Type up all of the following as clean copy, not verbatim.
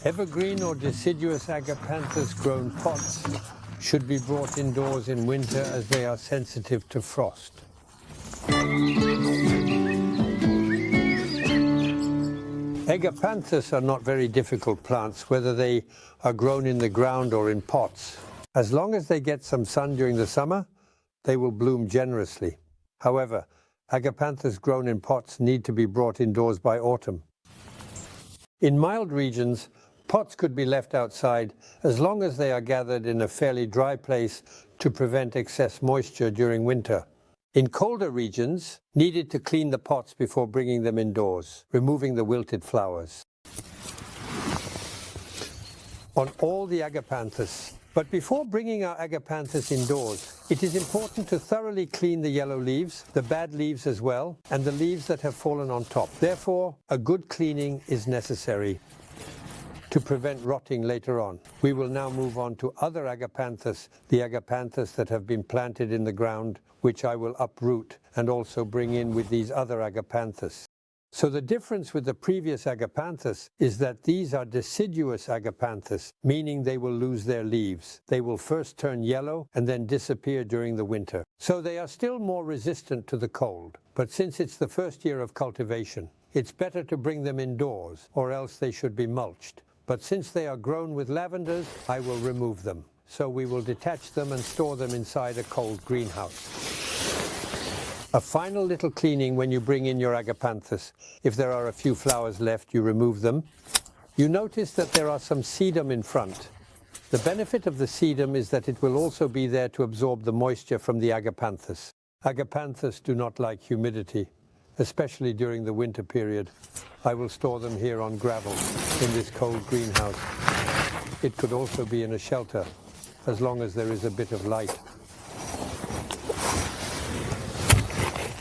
Evergreen or deciduous Agapanthus grown pots should be brought indoors in winter as they are sensitive to frost. Agapanthus are not very difficult plants, whether they are grown in the ground or in pots. As long as they get some sun during the summer, they will bloom generously. However, Agapanthus grown in pots need to be brought indoors by autumn. In mild regions, pots could be left outside as long as they are gathered in a fairly dry place to prevent excess moisture during winter. In colder regions, needed to clean the pots before bringing them indoors, removing the wilted flowers. On all the Agapanthus. But before bringing our Agapanthus indoors, it is important to thoroughly clean the yellow leaves, the bad leaves as well, and the leaves that have fallen on top. Therefore, a good cleaning is necessary to prevent rotting later on. We will now move on to other Agapanthus, the Agapanthus that have been planted in the ground, which I will uproot and also bring in with these other Agapanthus. So the difference with the previous Agapanthus is that these are deciduous Agapanthus, meaning they will lose their leaves. They will first turn yellow and then disappear during the winter. So they are still more resistant to the cold. But since it's the first year of cultivation, it's better to bring them indoors, or else they should be mulched. But since they are grown with lavenders, I will remove them. So we will detach them and store them inside a cold greenhouse. A final little cleaning when you bring in your Agapanthus. If there are a few flowers left, you remove them. You notice that there are some sedum in front. The benefit of the sedum is that it will also be there to absorb the moisture from the Agapanthus. Agapanthus do not like humidity, especially during the winter period. I will store them here on gravel in this cold greenhouse. It could also be in a shelter, as long as there is a bit of light.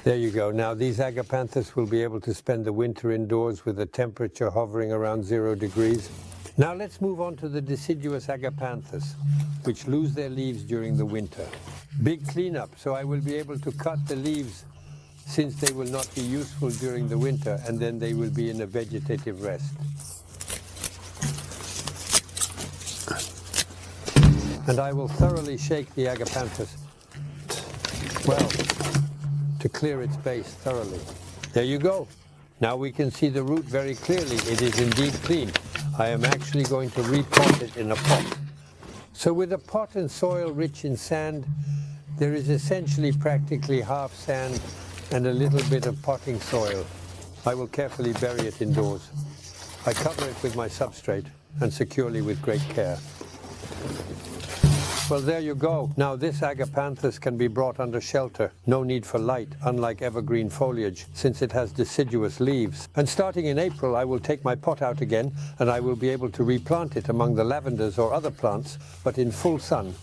There you go. Now these Agapanthus will be able to spend the winter indoors with a temperature hovering around 0 degrees. Now let's move on to the deciduous Agapanthus, which lose their leaves during the winter. Big cleanup, so I will be able to cut the leaves since they will not be useful during the winter, and then they will be in a vegetative rest. And I will thoroughly shake the Agapanthus, well, to clear its base thoroughly. There you go. Now we can see the root very clearly. It is indeed clean. I am actually going to repot it in a pot. So with a pot and soil rich in sand, there is essentially practically half sand and a little bit of potting soil. I will carefully bury it indoors. I cover it with my substrate and securely with great care. Well, there you go. Now this Agapanthus can be brought under shelter. No need for light, unlike evergreen foliage, since it has deciduous leaves. And starting in April, I will take my pot out again, and I will be able to replant it among the lavenders or other plants, but in full sun,